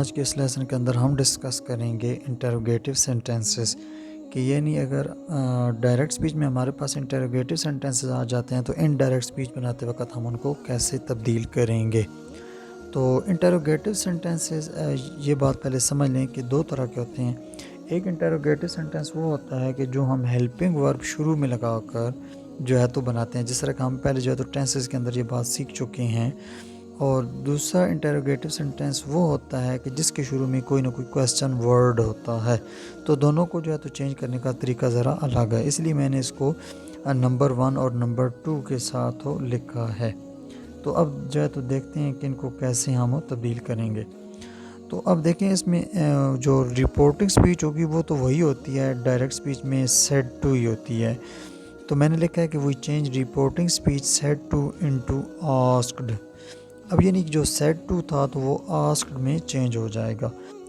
آج کے اس لیسن کے اندر ہم ڈسکس کریں گے انٹروگیٹو سینٹینسز کہ یعنی اگر ڈائریکٹ سپیچ میں ہمارے پاس انٹروگیٹو سینٹینسز آ جاتے ہیں تو انڈائریکٹ سپیچ بناتے وقت ہم ان کو کیسے تبدیل کریں گے۔ تو انٹروگیٹو سینٹینسز یہ بات پہلے سمجھ لیں کہ دو طرح کے ہوتے ہیں۔ ایک انٹروگیٹو سینٹینس وہ ہوتا ہے کہ جو ہم ہیلپنگ ورب شروع میں لگا کر جو ہے تو بناتے ہیں، جس طرح کہ ہم پہلے جو ہے تو ٹینسز کے اندر یہ بات سیکھ چکے ہیں۔ اور دوسرا انٹروگیٹو سینٹینس وہ ہوتا ہے کہ جس کے شروع میں کوئی نہ کوئی کویسچن ورڈ ہوتا ہے۔ تو دونوں کو جو ہے تو چینج کرنے کا طریقہ ذرا الگ ہے، اس لیے میں نے اس کو نمبر 1 اور نمبر 2 کے ساتھ لکھا ہے۔ تو اب جو ہے تو دیکھتے ہیں کہ ان کو کیسے ہم تبدیل کریں گے۔ تو اب دیکھیں اس میں جو رپورٹنگ سپیچ ہوگی وہ تو وہی ہوتی ہے، ڈائریکٹ سپیچ میں سیڈ ٹو ہی ہوتی ہے۔ تو میں نے لکھا ہے کہ we change reporting speech said to into asked. اب یعنی کہ جو سیڈ ٹو تھا تو وہ آسکڈ میں چینج ہو جائے گا۔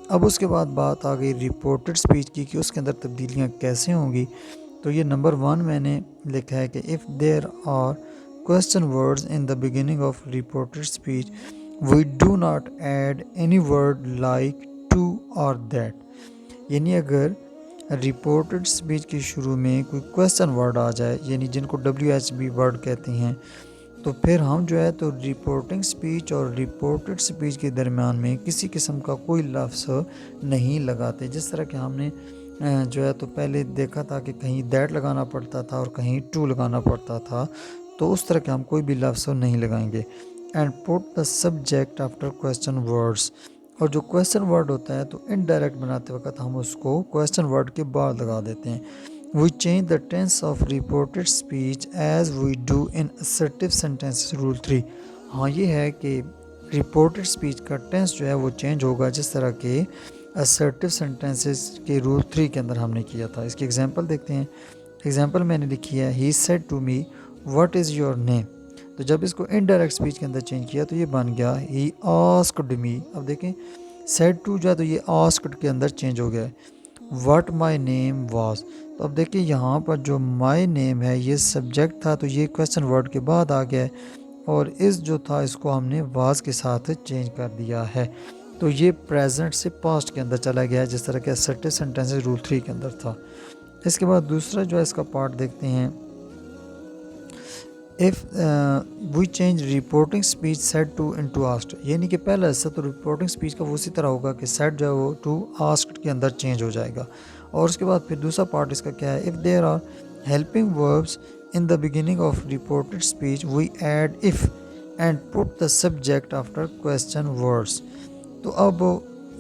اب اس کے بعد بات آ گئی رپورٹڈ سپیچ کی کہ اس کے اندر تبدیلیاں کیسے ہوں گی۔ تو یہ نمبر 1 میں نے لکھا ہے کہ if there are question words in the beginning of reported speech we do not add any word like to or that۔ یعنی اگر رپورٹڈ سپیچ کی شروع میں کوئی کویسچن ورڈ آ جائے، یعنی جن کو WHB ورڈ کہتے ہیں، تو پھر ہم جو ہے تو رپورٹنگ سپیچ اور رپورٹڈ سپیچ کے درمیان میں کسی قسم کا کوئی لفظ نہیں لگاتے۔ جس طرح کہ ہم نے جو ہے تو پہلے دیکھا تھا کہ کہیں دیٹ لگانا پڑتا تھا اور کہیں ٹو لگانا پڑتا تھا، تو اس طرح کہ ہم کوئی بھی لفظ نہیں لگائیں گے۔ And put the subject after question words, اور جو کویسچن ورڈ ہوتا ہے تو انڈائریکٹ بناتے وقت ہم اس کو کویسچن ورڈ کے بعد لگا دیتے ہیں۔ We change the tense of reported speech as we do in assertive sentences rule 3۔ ہاں یہ ہے کہ reported speech کا ٹینس جو ہے وہ چینج ہوگا جس طرح کہ assertive sentences کے رول 3 کے اندر ہم نے کیا تھا۔ اس کی ایگزامپل دیکھتے ہیں۔ ایگزامپل میں نے لکھی ہے He said to me what is your name۔ تو جب اس کو انڈائریکٹ سپیچ کے اندر چینج کیا تو یہ بن گیا He asked me۔ اب دیکھیں said to جو ہے تو یہ asked کے اندر چینج ہو گیا ہے۔ What my name was۔ تو اب دیکھیں یہاں پر جو my name ہے یہ سبجیکٹ تھا تو یہ کویسچن ورڈ کے بعد آ گیا ہے، اور اس جو تھا اس کو ہم نے was کے ساتھ چینج کر دیا ہے۔ تو یہ پریزنٹ سے پاسٹ کے اندر چلا گیا ہے جس طرح کہ assertive sentences رول 3 کے اندر تھا۔ اس کے بعد دوسرا جو ہے اس کا پارٹ دیکھتے ہیں if we change reporting speech said to into asked۔ یعنی کہ پہلا حصہ تو reporting speech کا وہ اسی طرح ہوگا کہ said جو ہے وہ to asked کے اندر چینج ہو جائے گا، اور اس کے بعد پھر دوسرا پارٹ اس کا کیا ہے if there are helping verbs in the beginning of reported speech we add if and put the subject after question words۔ تو اب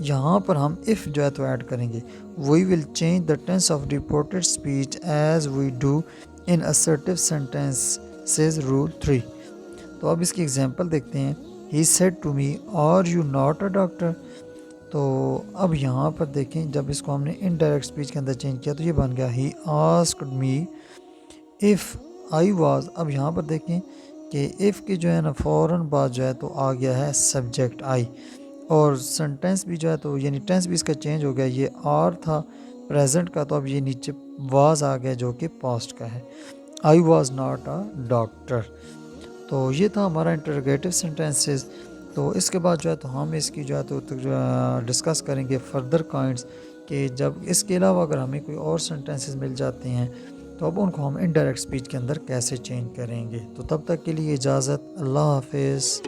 یہاں پر ہم if جو ہے تو ایڈ کریں گے۔ we will change the tense of reported speech as we do in assertive sentences rule 3۔ تو اب اس کی ایگزامپل دیکھتے ہیں He said to me are you not a doctor۔ تو اب یہاں پر دیکھیں جب اس کو ہم نے انڈائریکٹ سپیچ کے اندر چینج کیا تو یہ بن گیا He asked me if I was۔ اب یہاں پر دیکھیں کہ if کی جو ہے نا فوراً بعد جو ہے تو آ گیا ہے سبجیکٹ I، اور سنٹینس بھی جو ہے تو یعنی ٹینس بھی اس کا چینج ہو گیا، یہ آر تھا پریزنٹ کا تو اب یہ نیچے واز آ گیا جو کہ پاسٹ کا ہے I was not a doctor۔ تو یہ تھا ہمارا انٹروگیٹو سینٹینسز۔ تو اس کے بعد جو ہے تو ہم اس کی جو ہے تو ڈسکس کریں گے فردر کائنڈس کہ جب اس کے علاوہ اگر ہمیں کوئی اور سینٹینسز مل جاتے ہیں تو اب ان کو ہم انڈائریکٹ سپیچ کے اندر کیسے چینج کریں گے۔ تو تب تک کے لیے اجازت، اللہ حافظ۔